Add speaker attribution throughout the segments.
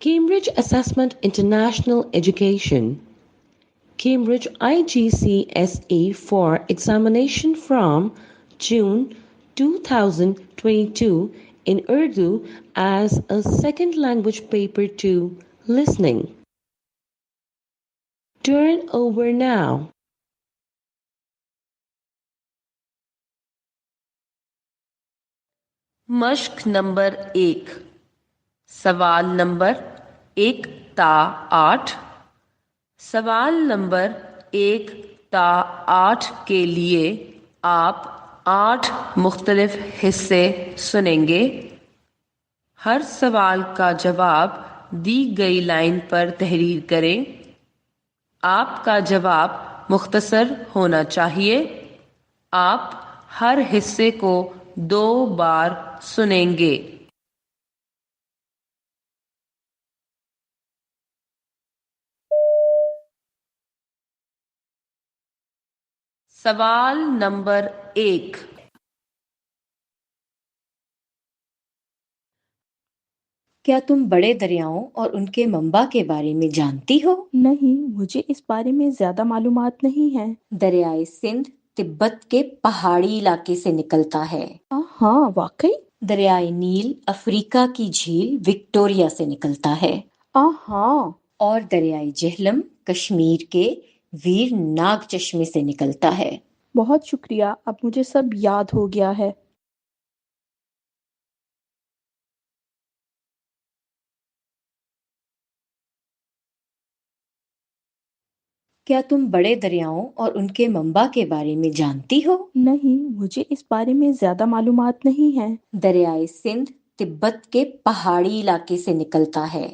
Speaker 1: Cambridge Assessment International Education, Cambridge IGCSE for examination from June 2022 in Urdu as a second language paper 2 listening. Turn over now.
Speaker 2: مشق number 1 سوال number 1 تا 8 سوال number 1 تا 8 کے لیے آپ 8 مختلف حصے سنیں گے۔ ہر سوال کا جواب دی گئی لائن پر تحریر کریں۔ آپ کا جواب مختصر ہونا چاہیے۔ آپ ہر حصے کو 2 بار سنیں گے۔ سوال نمبر 1۔
Speaker 3: کیا تم بڑے دریاؤں اور ان کے منبع کے بارے میں جانتی ہو؟
Speaker 4: نہیں، مجھے اس بارے میں زیادہ معلومات نہیں ہیں۔
Speaker 3: دریائے سندھ تبت کے پہاڑی علاقے سے نکلتا ہے۔
Speaker 4: ہاں، واقعی؟
Speaker 3: دریائے نیل افریقہ کی جھیل وکٹوریہ سے نکلتا ہے۔
Speaker 4: ہاں۔
Speaker 3: اور دریائے جہلم کشمیر کے ویر ناگ چشمے سے نکلتا ہے۔
Speaker 4: بہت شکریہ، اب مجھے سب یاد ہو گیا ہے۔
Speaker 3: کیا تم بڑے دریاؤں اور ان کے منبع کے بارے میں جانتی ہو؟
Speaker 4: نہیں، مجھے اس بارے میں زیادہ معلومات نہیں ہیں۔
Speaker 3: دریائے سندھ تبت کے پہاڑی علاقے سے نکلتا ہے۔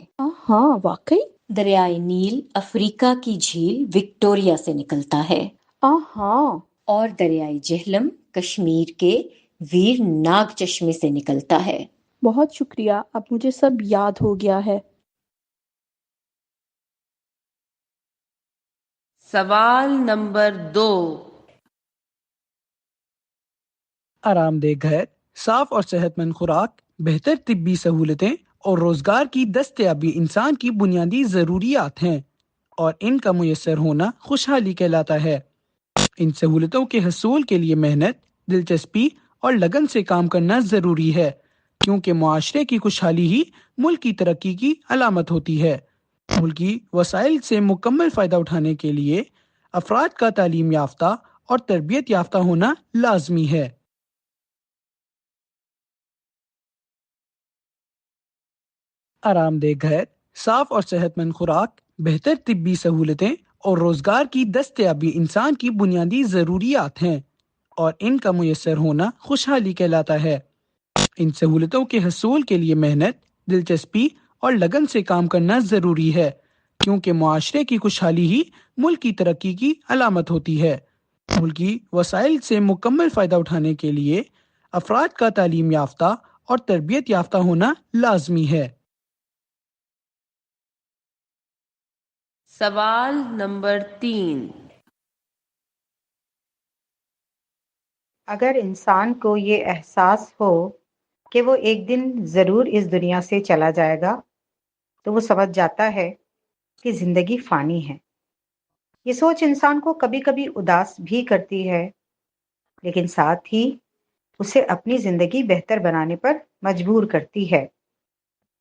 Speaker 4: ہاں، واقعی؟
Speaker 3: دریائے نیل افریقہ کی جھیل وکٹوریہ سے نکلتا ہے۔
Speaker 4: ہاں۔
Speaker 3: اور دریائے جہلم کشمیر کے ویر ناگ چشمے سے نکلتا ہے۔
Speaker 4: بہت شکریہ، اب مجھے سب یاد ہو گیا ہے۔
Speaker 2: سوال نمبر 2۔
Speaker 5: آرام دہ گھر، صاف اور صحت مند خوراک، بہتر طبی سہولتیں اور روزگار کی دستیابی انسان کی بنیادی ضروریات ہیں، اور ان کا میسر ہونا خوشحالی کہلاتا ہے۔ ان سہولتوں کے حصول کے لیے محنت، دلچسپی اور لگن سے کام کرنا ضروری ہے، کیونکہ معاشرے کی خوشحالی ہی ملک کی ترقی کی علامت ہوتی ہے۔ ملکی وسائل سے مکمل فائدہ اٹھانے کے لیے افراد کا تعلیم یافتہ اور تربیت یافتہ ہونا لازمی ہے۔ آرام دہ گھر، صاف اور صحت مند خوراک، بہتر طبی سہولتیں اور روزگار کی دستیابی انسان کی بنیادی ضروریات ہیں، اور ان کا میسر ہونا خوشحالی کہلاتا ہے۔ ان سہولتوں کے حصول کے لیے محنت، دلچسپی اور لگن سے کام کرنا ضروری ہے، کیونکہ معاشرے کی خوشحالی ہی ملک کی ترقی کی علامت ہوتی ہے۔ ملکی وسائل سے مکمل فائدہ اٹھانے کے لیے افراد کا تعلیم یافتہ اور تربیت یافتہ ہونا لازمی ہے۔
Speaker 2: سوال نمبر 3۔
Speaker 6: اگر انسان کو یہ احساس ہو کہ وہ ایک دن ضرور اس دنیا سے چلا جائے گا تو وہ سمجھ جاتا ہے کہ زندگی فانی ہے۔ یہ سوچ انسان کو کبھی کبھی اداس بھی کرتی ہے، لیکن ساتھ ہی اسے اپنی زندگی بہتر بنانے پر مجبور کرتی ہے۔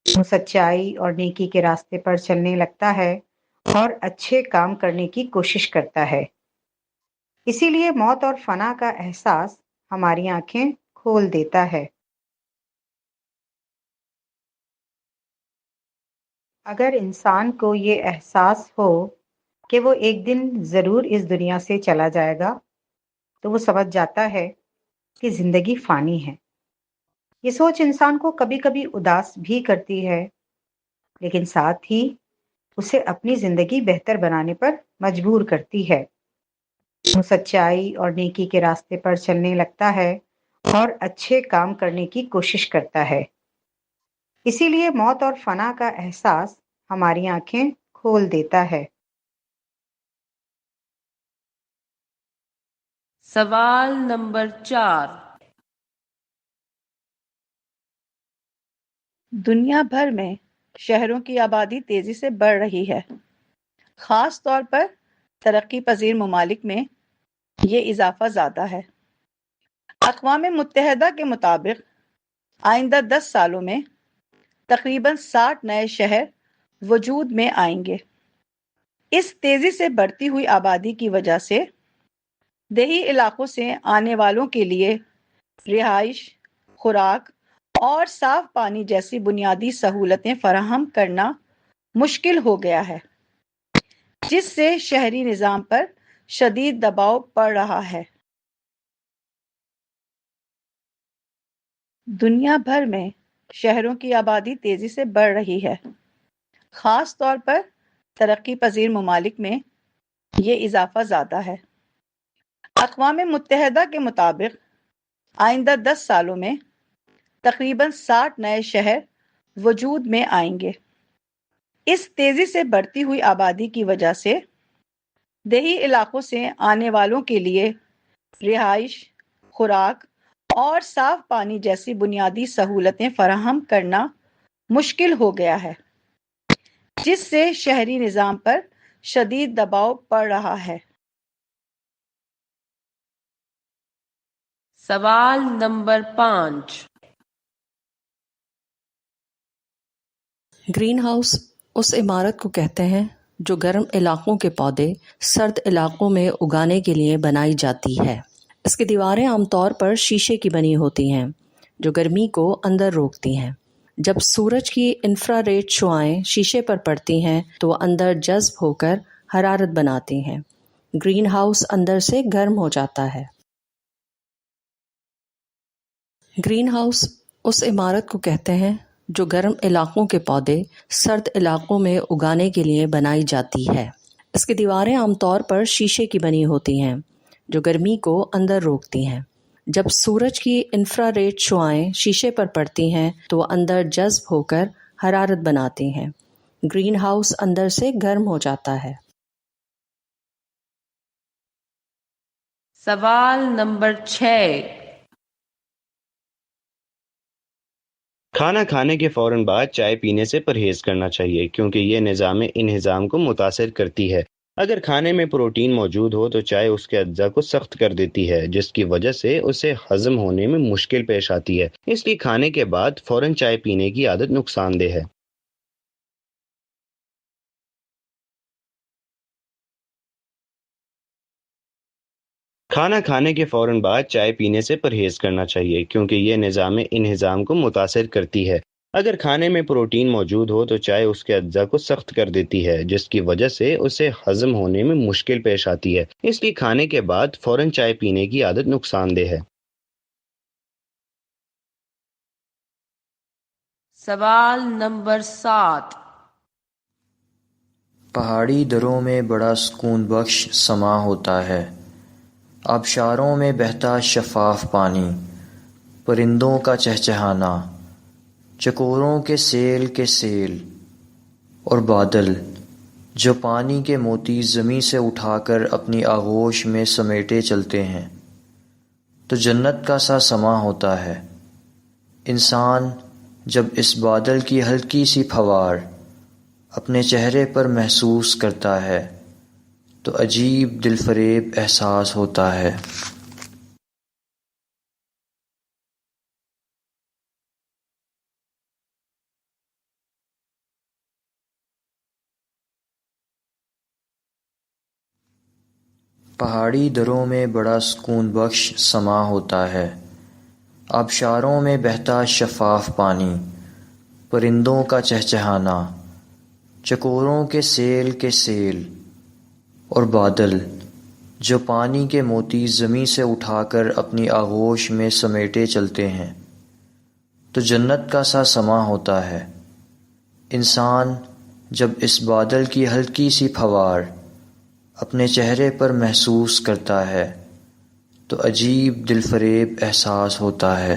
Speaker 6: وہ سچائی اور نیکی کے راستے پر چلنے لگتا ہے اور اچھے کام کرنے کی کوشش کرتا ہے۔ اسی لیے موت اور فنا کا احساس ہماری آنکھیں کھول دیتا ہے۔ اگر انسان کو یہ احساس ہو کہ وہ ایک دن ضرور اس دنیا سے چلا جائے گا تو وہ سمجھ جاتا ہے کہ زندگی فانی ہے۔ یہ سوچ انسان کو کبھی کبھی اداس بھی کرتی ہے، لیکن ساتھ ہی اسے اپنی زندگی بہتر بنانے پر مجبور کرتی ہے۔ وہ سچائی اور نیکی کے راستے پر چلنے لگتا ہے اور اچھے کام کرنے کی کوشش کرتا ہے۔ اسی لیے موت اور فنا کا احساس ہماری آنکھیں کھول دیتا ہے۔
Speaker 2: سوال نمبر 4۔
Speaker 7: دنیا بھر میں شہروں کی آبادی تیزی سے بڑھ رہی ہے۔ خاص طور پر ترقی پذیر ممالک میں یہ اضافہ زیادہ ہے۔ اقوام متحدہ کے مطابق آئندہ 10 سالوں میں تقریباً 60 نئے شہر وجود میں آئیں گے۔ اس تیزی سے بڑھتی ہوئی آبادی کی وجہ سے دیہی علاقوں سے آنے والوں کے لیے رہائش، خوراک اور صاف پانی جیسی بنیادی سہولتیں فراہم کرنا مشکل ہو گیا ہے، جس سے شہری نظام پر شدید دباؤ پڑ رہا ہے۔ دنیا بھر میں شہروں کی آبادی تیزی سے بڑھ رہی ہے۔ خاص طور پر ترقی پذیر ممالک میں یہ اضافہ زیادہ ہے۔ اقوام متحدہ کے مطابق آئندہ 10 سالوں میں تقریباً 60 نئے شہر وجود میں آئیں گے۔ اس تیزی سے بڑھتی ہوئی آبادی کی وجہ سے دیہی علاقوں سے آنے والوں کے لیے رہائش، خوراک اور صاف پانی جیسی بنیادی سہولتیں فراہم کرنا مشکل ہو گیا ہے، جس سے شہری نظام پر شدید دباؤ پڑ رہا ہے۔
Speaker 2: سوال نمبر 5۔
Speaker 8: گرین ہاؤس اس عمارت کو کہتے ہیں جو گرم علاقوں کے پودے سرد علاقوں میں اگانے کے لیے بنائی جاتی ہے۔ اس کی دیواریں عام طور پر شیشے کی بنی ہوتی ہیں جو گرمی کو اندر روکتی ہیں۔ جب سورج کی انفرا ریڈ شعاعیں شیشے پر پڑتی ہیں تو وہ اندر جذب ہو کر حرارت بناتی ہیں۔ گرین ہاؤس اندر سے گرم ہو جاتا ہے۔ گرین ہاؤس اس عمارت کو کہتے ہیں جو گرم علاقوں کے پودے سرد علاقوں میں اگانے کے لیے بنائی جاتی ہے۔ اس کی دیواریں عام طور پر شیشے کی بنی ہوتی ہیں جو گرمی کو اندر روکتی ہیں۔ جب سورج کی انفرا ریڈ شعاعیں شیشے پر پڑتی ہیں تو وہ اندر جذب ہو کر حرارت بناتی ہیں۔ گرین ہاؤس اندر سے گرم ہو جاتا ہے۔
Speaker 2: سوال نمبر 6۔
Speaker 9: کھانا کھانے کے فوراً بعد چائے پینے سے پرہیز کرنا چاہیے کیونکہ یہ نظام انہضام کو متاثر کرتی ہے۔ اگر کھانے میں پروٹین موجود ہو تو چائے اس کے اجزاء کو سخت کر دیتی ہے، جس کی وجہ سے اسے ہضم ہونے میں مشکل پیش آتی ہے۔ اس لیے کھانے کے بعد فوراً چائے پینے کی عادت نقصان دہ ہے۔ کھانا کھانے کے فوراً بعد چائے پینے سے پرہیز کرنا چاہیے کیونکہ یہ نظام انہضام کو متاثر کرتی ہے۔ اگر کھانے میں پروٹین موجود ہو تو چائے اس کے اجزاء کو سخت کر دیتی ہے، جس کی وجہ سے اسے ہضم ہونے میں مشکل پیش آتی ہے۔ اس لیے کھانے کے بعد فوراً چائے پینے کی عادت نقصان دہ ہے۔
Speaker 2: سوال نمبر 7۔
Speaker 10: پہاڑی دروں میں بڑا سکون بخش سما ہوتا ہے، آبشاروں میں بہتا شفاف پانی، پرندوں کا چہچہانا، چکوروں کے سیل اور بادل جو پانی کے موتی زمیں سے اٹھا کر اپنی آغوش میں سمیٹے چلتے ہیں، تو جنت کا سا سما ہوتا ہے۔ انسان جب اس بادل کی ہلکی سی پھوار اپنے چہرے پر محسوس کرتا ہے تو عجیب دل فریب احساس ہوتا ہے۔ پہاڑی دروں میں بڑا سکون بخش سما ہوتا ہے، آبشاروں میں بہتا شفاف پانی، پرندوں کا چہچہانا، چکوروں کے سیل اور بادل جو پانی کے موتی زمیں سے اٹھا کر اپنی آغوش میں سمیٹے چلتے ہیں، تو جنت کا سا سما ہوتا ہے۔ انسان جب اس بادل کی ہلکی سی پھوار اپنے چہرے پر محسوس کرتا ہے تو عجیب دل فریب احساس ہوتا ہے۔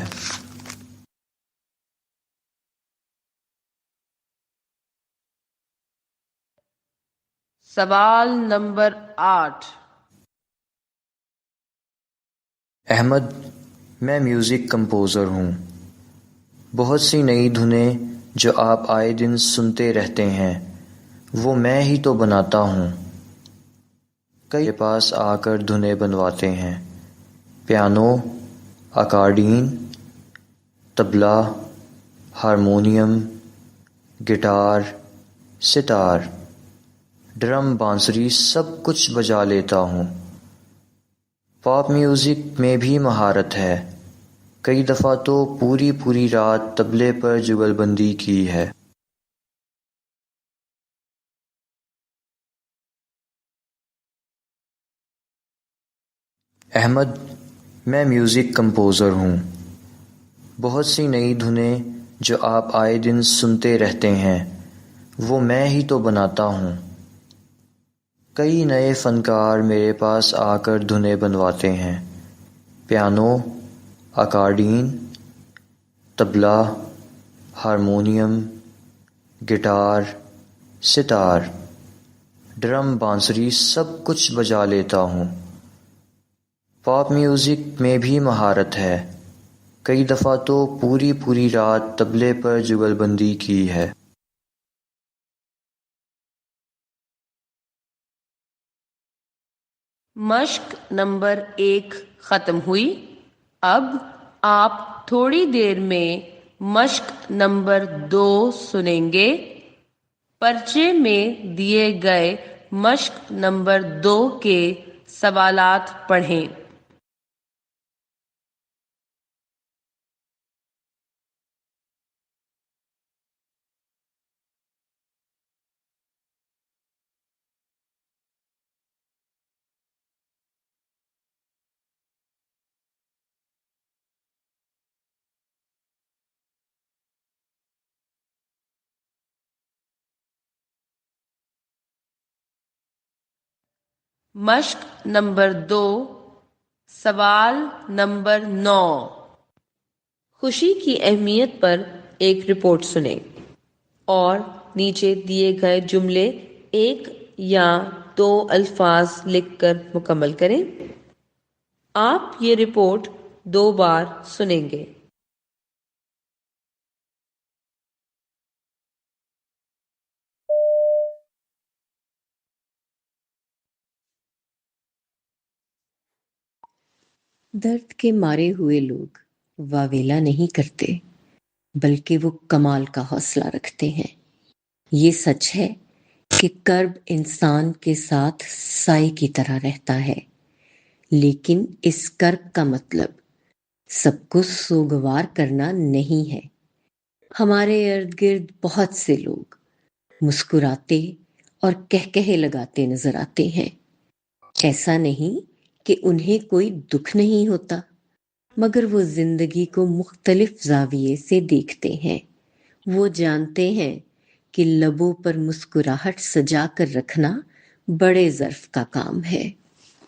Speaker 2: سوال نمبر 8۔
Speaker 10: احمد، میں میوزک کمپوزر ہوں۔ بہت سی نئی دھنیں جو آپ آئے دن سنتے رہتے ہیں وہ میں ہی تو بناتا ہوں۔ کئی میرے پاس آ کر دھنیں بنواتے ہیں، پیانو، اکارڈین، طبلہ، ہارمونیم، گٹار، ستار، ڈرم، بانسری سب کچھ بجا لیتا ہوں۔ پاپ میوزک میں بھی مہارت ہے، کئی دفعہ تو پوری رات طبلے پر جگل بندی کی ہے۔ احمد، میں میوزک کمپوزر ہوں۔ بہت سی نئی دھنیں جو آپ آئے دن سنتے رہتے ہیں وہ میں ہی تو بناتا ہوں۔ کئی نئے فنکار میرے پاس آ کر دھنیں بنواتے ہیں، پیانو، اکارڈین، طبلہ، ہارمونیم، گٹار، ستار، ڈرم، بانسری سب کچھ بجا لیتا ہوں۔ پاپ میوزک میں بھی مہارت ہے، کئی دفعہ تو پوری رات طبلے پر جگل بندی کی ہے۔
Speaker 2: مشق نمبر 1 ختم ہوئی۔ اب آپ تھوڑی دیر میں مشق نمبر 2 سنیں گے۔ پرچے میں دیے گئے مشق نمبر 2 کے سوالات پڑھیں۔ مشق نمبر 2، سوال نمبر 9۔ خوشی کی اہمیت پر ایک رپورٹ سنیں اور نیچے دیے گئے جملے 1 یا 2 الفاظ لکھ کر مکمل کریں۔ آپ یہ رپورٹ 2 بار سنیں گے۔
Speaker 3: درد کے مارے ہوئے لوگ واویلا نہیں کرتے بلکہ وہ کمال کا حوصلہ رکھتے ہیں۔ یہ سچ ہے کہ کرب انسان کے ساتھ سائے کی طرح رہتا ہے، لیکن اس کرب کا مطلب سب کو سوگوار کرنا نہیں ہے۔ ہمارے ارد گرد بہت سے لوگ مسکراتے اور کہکہے لگاتے نظر آتے ہیں۔ ایسا نہیں کہ انہیں کوئی دکھ نہیں ہوتا، مگر وہ زندگی کو مختلف زاویے سے دیکھتے ہیں۔ وہ جانتے ہیں کہ لبوں پر مسکراہٹ سجا کر رکھنا بڑے ظرف کا کام ہے۔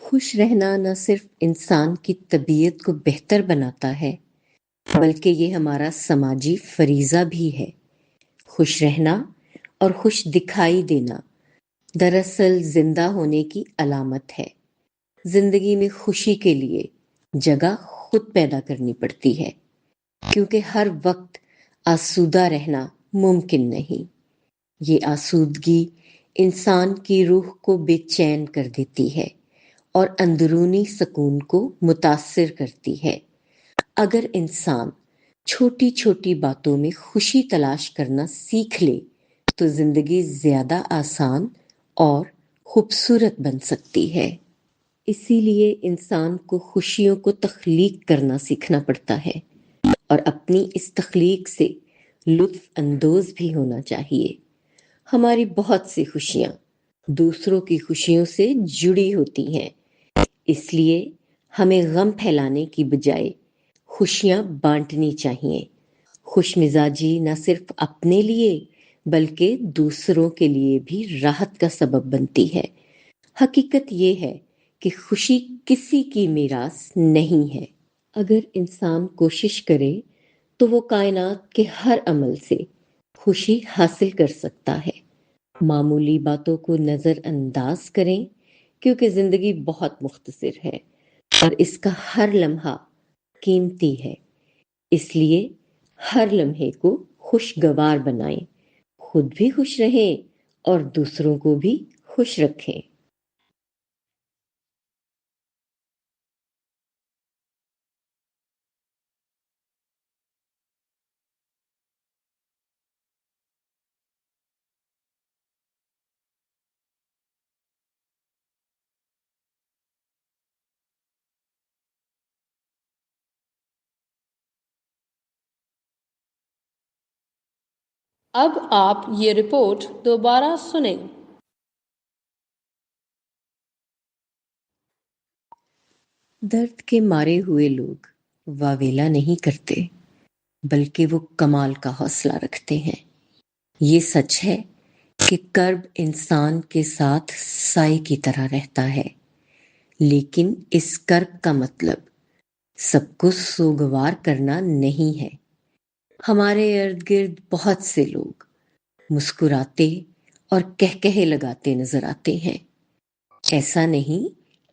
Speaker 3: خوش رہنا نہ صرف انسان کی طبیعت کو بہتر بناتا ہے بلکہ یہ ہمارا سماجی فریضہ بھی ہے۔ خوش رہنا اور خوش دکھائی دینا دراصل زندہ ہونے کی علامت ہے۔ زندگی میں خوشی کے لیے جگہ خود پیدا کرنی پڑتی ہے، کیونکہ ہر وقت آسودہ رہنا ممکن نہیں۔ یہ آسودگی انسان کی روح کو بے چین کر دیتی ہے اور اندرونی سکون کو متاثر کرتی ہے۔ اگر انسان چھوٹی چھوٹی باتوں میں خوشی تلاش کرنا سیکھ لے تو زندگی زیادہ آسان اور خوبصورت بن سکتی ہے۔ اسی لیے انسان کو خوشیوں کو تخلیق کرنا سیکھنا پڑتا ہے اور اپنی اس تخلیق سے لطف اندوز بھی ہونا چاہیے۔ ہماری بہت سی خوشیاں دوسروں کی خوشیوں سے جڑی ہوتی ہیں، اس لیے ہمیں غم پھیلانے کی بجائے خوشیاں بانٹنی چاہیے۔ خوش مزاجی نہ صرف اپنے لیے بلکہ دوسروں کے لیے بھی راحت کا سبب بنتی ہے۔ حقیقت یہ ہے کہ خوشی کسی کی میراث نہیں ہے۔ اگر انسان کوشش کرے تو وہ کائنات کے ہر عمل سے خوشی حاصل کر سکتا ہے۔ معمولی باتوں کو نظر انداز کریں کیونکہ زندگی بہت مختصر ہے اور اس کا ہر لمحہ قیمتی ہے، اس لیے ہر لمحے کو خوشگوار بنائیں، خود بھی خوش رہیں اور دوسروں کو بھی خوش رکھیں۔
Speaker 2: اب آپ یہ رپورٹ دوبارہ سنیں۔
Speaker 3: درد کے مارے ہوئے لوگ واویلا نہیں کرتے بلکہ وہ کمال کا حوصلہ رکھتے ہیں۔ یہ سچ ہے کہ کرب انسان کے ساتھ سائے کی طرح رہتا ہے، لیکن اس کرب کا مطلب سب کو سوگوار کرنا نہیں ہے۔ ہمارے ارد گرد بہت سے لوگ مسکراتے اور کہکہے لگاتے نظر آتے ہیں۔ ایسا نہیں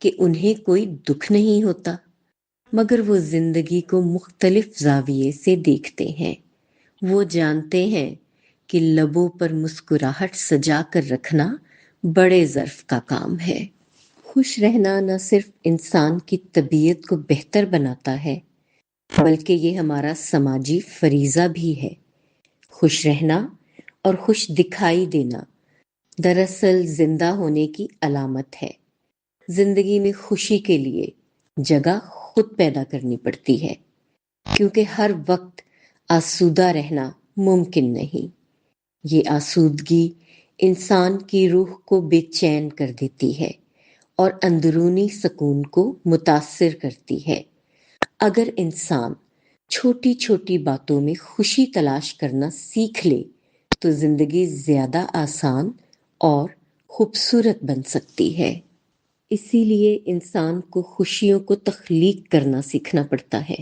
Speaker 3: کہ انہیں کوئی دکھ نہیں ہوتا، مگر وہ زندگی کو مختلف زاویے سے دیکھتے ہیں۔ وہ جانتے ہیں کہ لبوں پر مسکراہٹ سجا کر رکھنا بڑے ظرف کا کام ہے۔ خوش رہنا نہ صرف انسان کی طبیعت کو بہتر بناتا ہے، بلکہ یہ ہمارا سماجی فریضہ بھی ہے۔ خوش رہنا اور خوش دکھائی دینا دراصل زندہ ہونے کی علامت ہے۔ زندگی میں خوشی کے لیے جگہ خود پیدا کرنی پڑتی ہے، کیونکہ ہر وقت آسودہ رہنا ممکن نہیں۔ یہ آسودگی انسان کی روح کو بے چین کر دیتی ہے اور اندرونی سکون کو متاثر کرتی ہے۔ اگر انسان چھوٹی چھوٹی باتوں میں خوشی تلاش کرنا سیکھ لے تو زندگی زیادہ آسان اور خوبصورت بن سکتی ہے۔ اسی لیے انسان کو خوشیوں کو تخلیق کرنا سیکھنا پڑتا ہے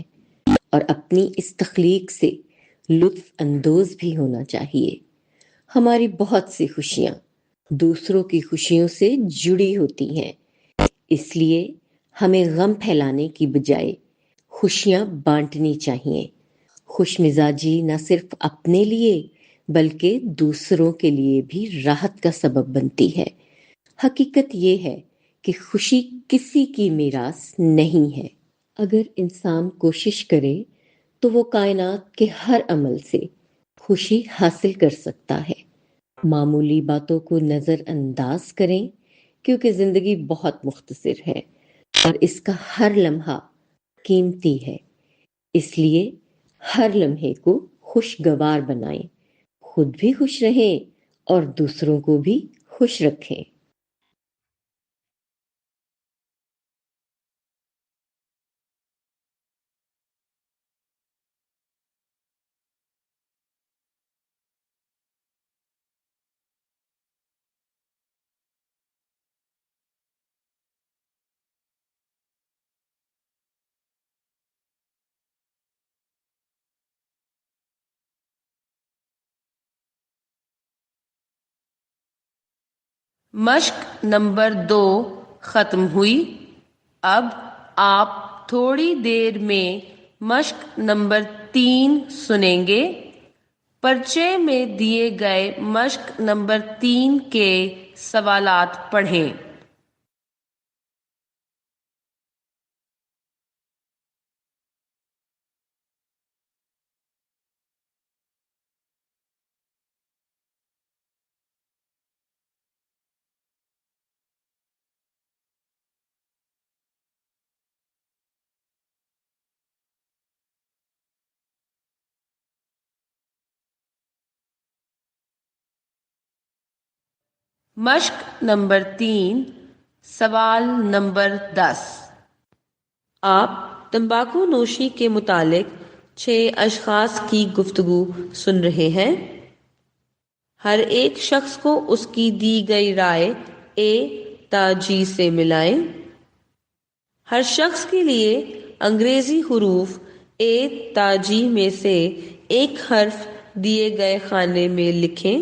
Speaker 3: اور اپنی اس تخلیق سے لطف اندوز بھی ہونا چاہیے۔ ہماری بہت سی خوشیاں دوسروں کی خوشیوں سے جڑی ہوتی ہیں، اس لیے ہمیں غم پھیلانے کی بجائے خوشیاں بانٹنی چاہیے۔ خوش مزاجی نہ صرف اپنے لیے بلکہ دوسروں کے لیے بھی راحت کا سبب بنتی ہے۔ حقیقت یہ ہے کہ خوشی کسی کی میراث نہیں ہے۔ اگر انسان کوشش کرے تو وہ کائنات کے ہر عمل سے خوشی حاصل کر سکتا ہے۔ معمولی باتوں کو نظر انداز کریں، کیونکہ زندگی بہت مختصر ہے اور اس کا ہر لمحہ قیمتی ہے۔ اس لیے ہر لمحے کو خوشگوار بنائیں، خود بھی خوش رہیں اور دوسروں کو بھی خوش رکھیں۔
Speaker 2: مشق نمبر 2 ختم ہوئی۔ اب آپ تھوڑی دیر میں مشق نمبر 3 سنیں گے۔ پرچے میں دیے گئے مشق نمبر 3 کے سوالات پڑھیں۔ مشق نمبر 3 سوال نمبر 10۔ آپ تمباکو نوشی کے متعلق 6 اشخاص کی گفتگو سن رہے ہیں۔ ہر ایک شخص کو اس کی دی گئی رائے A تا G سے ملائیں۔ ہر شخص کے لیے انگریزی حروف A تا G میں سے ایک حرف دیے گئے خانے میں لکھیں۔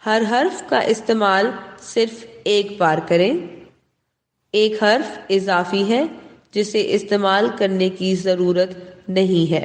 Speaker 2: ہر حرف کا استعمال صرف ایک بار کریں۔ ایک حرف اضافی ہے جسے استعمال کرنے کی ضرورت نہیں ہے۔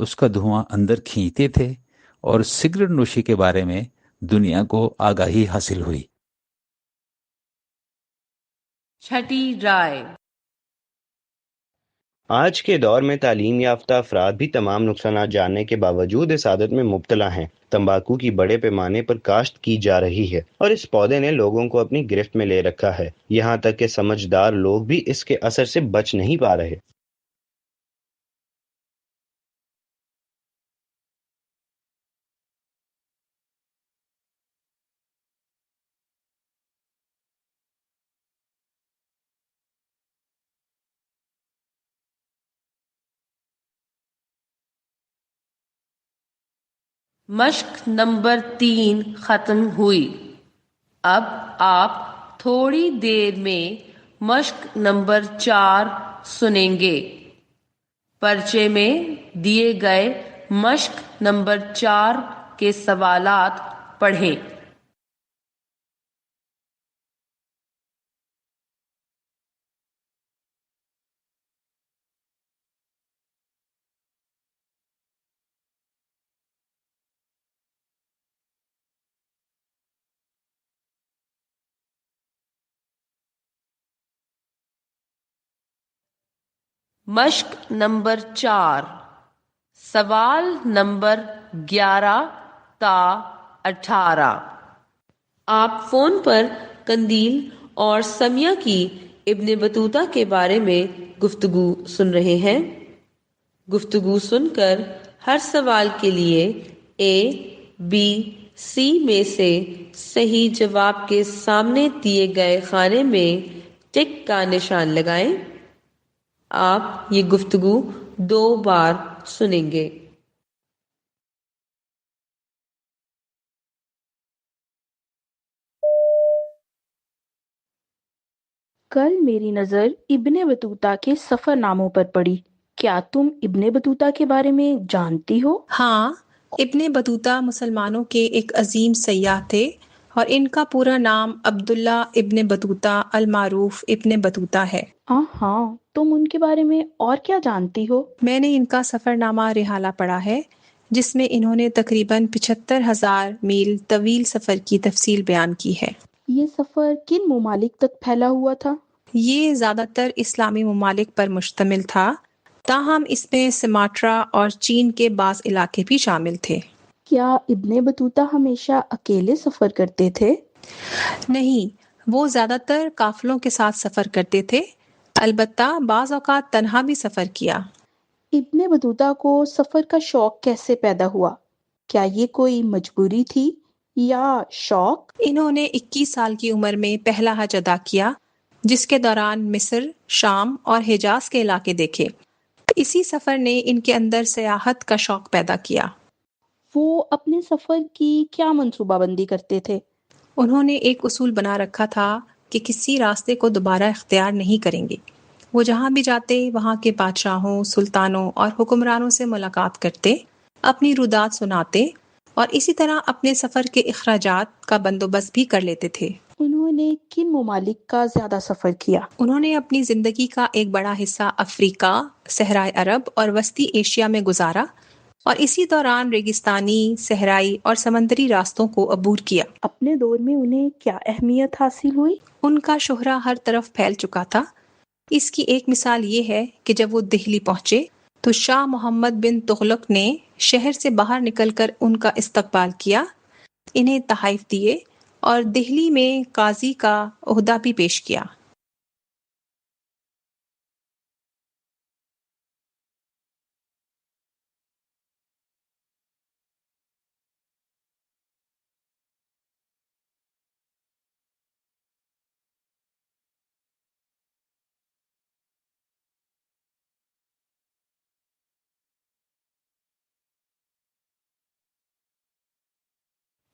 Speaker 11: اس کا دھواں اندر کھینچتے تھے اور سگریٹ نوشی کے بارے میں دنیا کو آگاہی حاصل ہوئی۔
Speaker 2: چھٹی رائے،
Speaker 9: آج کے دور میں تعلیم یافتہ افراد بھی تمام نقصانات جاننے کے باوجود اس عادت میں مبتلا ہیں۔ تمباکو کی بڑے پیمانے پر کاشت کی جا رہی ہے اور اس پودے نے لوگوں کو اپنی گرفت میں لے رکھا ہے، یہاں تک کہ سمجھدار لوگ بھی اس کے اثر سے بچ نہیں پا رہے۔
Speaker 2: مشق نمبر 3 ختم ہوئی۔ اب آپ تھوڑی دیر میں مشق نمبر 4 سنیں گے۔ پرچے میں دیے گئے مشق نمبر 4 کے سوالات پڑھیں۔ مشق نمبر 4، سوال نمبر 11 تا 18۔ آپ فون پر قندیل اور سمیہ کی ابن بطوطہ کے بارے میں گفتگو سن رہے ہیں۔ گفتگو سن کر ہر سوال کے لیے اے، بی، سی میں سے صحیح جواب کے سامنے دیے گئے خانے میں ٹک کا نشان لگائیں۔ آپ یہ گفتگو 2 بار سنیں گے۔
Speaker 12: کل میری نظر ابن بطوطہ کے سفر ناموں پر پڑی۔ کیا تم ابن بطوطہ کے بارے میں جانتی ہو؟
Speaker 4: ہاں، ابن بطوطہ مسلمانوں کے ایک عظیم سیاح تھے اور ان کا پورا نام عبداللہ ابن بطوطہ المعروف ابن بطوطہ ہے۔
Speaker 12: ہاں، تم ان کے بارے میں اور کیا جانتی ہو؟
Speaker 4: میں نے ان کا سفر نامہ رحالہ پڑھا ہے، جس میں انہوں نے تقریباً 75,000 میل طویل سفر کی تفصیل بیان کی ہے۔
Speaker 12: یہ سفر کن ممالک تک پھیلا ہوا تھا؟
Speaker 4: یہ زیادہ تر اسلامی ممالک پر مشتمل تھا، تاہم اس میں سماٹرا اور چین کے بعض علاقے بھی شامل تھے۔
Speaker 12: کیا ابن بطوطہ ہمیشہ اکیلے سفر کرتے تھے؟
Speaker 4: نہیں، وہ زیادہ تر قافلوں کے ساتھ سفر کرتے تھے، البتہ بعض اوقات تنہا بھی سفر کیا۔
Speaker 12: ابن بطوطہ کو سفر کا شوق کیسے پیدا ہوا؟ کیا یہ کوئی مجبوری تھی یا شوق؟
Speaker 4: انہوں نے 21 سال کی عمر میں پہلا حج ادا کیا، جس کے دوران مصر، شام اور حجاز کے علاقے دیکھے۔ اسی سفر نے ان کے اندر سیاحت کا شوق پیدا کیا۔
Speaker 12: وہ اپنے سفر کی کیا منصوبہ بندی کرتے تھے؟
Speaker 4: انہوں نے ایک اصول بنا رکھا تھا کہ کسی راستے کو دوبارہ اختیار نہیں کریں گے۔ وہ جہاں بھی جاتے وہاں کے بادشاہوں، سلطانوں اور حکمرانوں سے ملاقات کرتے، اپنی رودات سناتے اور اسی طرح اپنے سفر کے اخراجات کا بندوبست بھی کر لیتے تھے۔
Speaker 12: انہوں نے کن ممالک کا زیادہ سفر کیا؟
Speaker 4: انہوں نے اپنی زندگی کا ایک بڑا حصہ افریقہ، صحرائے عرب اور وسطی ایشیا میں گزارا اور اسی دوران ریگستانی، صحرائی اور سمندری راستوں کو عبور کیا۔
Speaker 12: اپنے دور میں انہیں کیا اہمیت حاصل ہوئی؟
Speaker 4: ان کا شہرہ ہر طرف پھیل چکا تھا۔ اس کی ایک مثال یہ ہے کہ جب وہ دہلی پہنچے تو شاہ محمد بن تغلق نے شہر سے باہر نکل کر ان کا استقبال کیا، انہیں تحائف دیے اور دہلی میں قاضی کا عہدہ بھی پیش کیا۔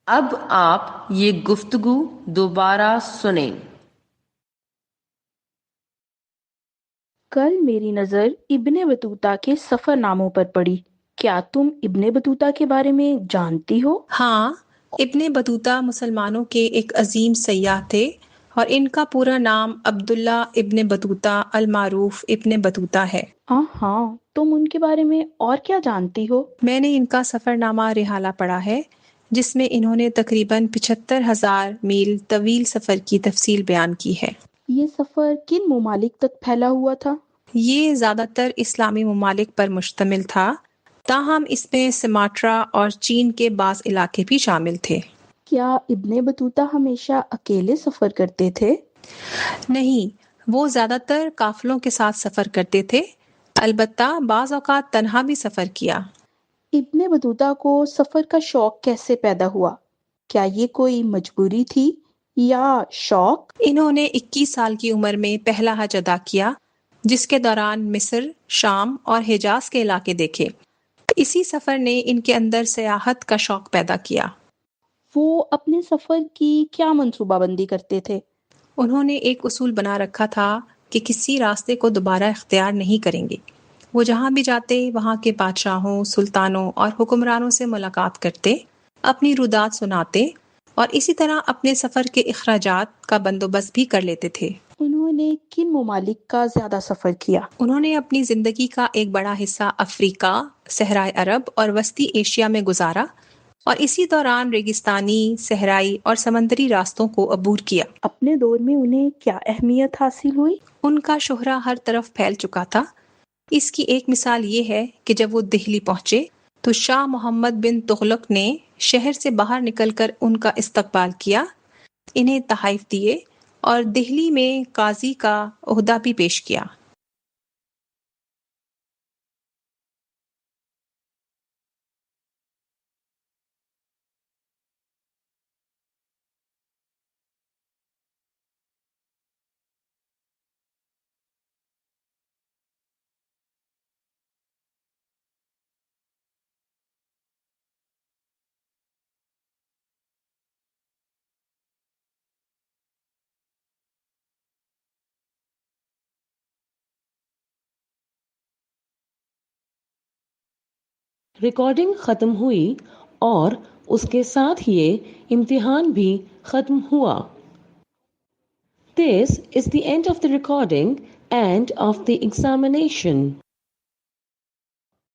Speaker 2: اب آپ یہ گفتگو دوبارہ سنیں۔
Speaker 12: کل میری نظر ابن بطوطہ کے سفر ناموں پر پڑی۔ کیا تم ابن بطوطہ کے بارے میں جانتی ہو؟
Speaker 4: ہاں، ابن بطوطہ مسلمانوں کے ایک عظیم سیاح تھے اور ان کا پورا نام عبداللہ ابن بطوطہ المعروف ابن بطوطہ ہے۔
Speaker 12: ہاں، تم ان کے بارے میں اور کیا جانتی ہو؟
Speaker 4: میں نے ان کا سفر نامہ رحالہ پڑھا ہے، جس میں انہوں نے تقریباً 75,000 میل طویل سفر کی تفصیل بیان کی ہے۔
Speaker 12: یہ سفر کن ممالک تک پھیلا ہوا تھا؟
Speaker 4: یہ زیادہ تر اسلامی ممالک پر مشتمل تھا، تاہم اس میں سماٹرا اور چین کے بعض علاقے بھی شامل تھے۔
Speaker 12: کیا ابن بطوطہ ہمیشہ اکیلے سفر کرتے تھے؟
Speaker 4: نہیں، وہ زیادہ تر قافلوں کے ساتھ سفر کرتے تھے، البتہ بعض اوقات تنہا بھی سفر کیا۔
Speaker 12: ابن بطوطہ کو سفر کا شوق کیسے پیدا ہوا؟ کیا یہ کوئی مجبوری تھی یا شوق؟
Speaker 4: انہوں نے 21 سال کی عمر میں پہلا حج ادا کیا، جس کے دوران مصر، شام اور حجاز کے علاقے دیکھے۔ اسی سفر نے ان کے اندر سیاحت کا شوق پیدا کیا۔
Speaker 12: وہ اپنے سفر کی کیا منصوبہ بندی کرتے تھے؟
Speaker 4: انہوں نے ایک اصول بنا رکھا تھا کہ کسی راستے کو دوبارہ اختیار نہیں کریں گے۔ وہ جہاں بھی جاتے وہاں کے بادشاہوں، سلطانوں اور حکمرانوں سے ملاقات کرتے، اپنی رودات سناتے اور اسی طرح اپنے سفر کے اخراجات کا بندوبست بھی کر لیتے تھے۔
Speaker 12: انہوں نے کن ممالک کا زیادہ سفر کیا؟
Speaker 4: انہوں نے اپنی زندگی کا ایک بڑا حصہ افریقہ، صحرائے عرب اور وسطی ایشیا میں گزارا اور اسی دوران ریگستانی، صحرائی اور سمندری راستوں کو عبور کیا۔
Speaker 12: اپنے دور میں انہیں کیا اہمیت حاصل ہوئی؟
Speaker 4: ان کا شہرہ ہر طرف پھیل چکا تھا۔ اس کی ایک مثال یہ ہے کہ جب وہ دہلی پہنچے تو شاہ محمد بن تغلق نے شہر سے باہر نکل کر ان کا استقبال کیا، انہیں تحائف دیے اور دہلی میں قاضی کا عہدہ بھی پیش کیا۔
Speaker 1: ریکارڈنگ ختم ہوئی اور اس کے ساتھ یہ امتحان بھی ختم ہوا۔ This is the end of the recording and of the examination.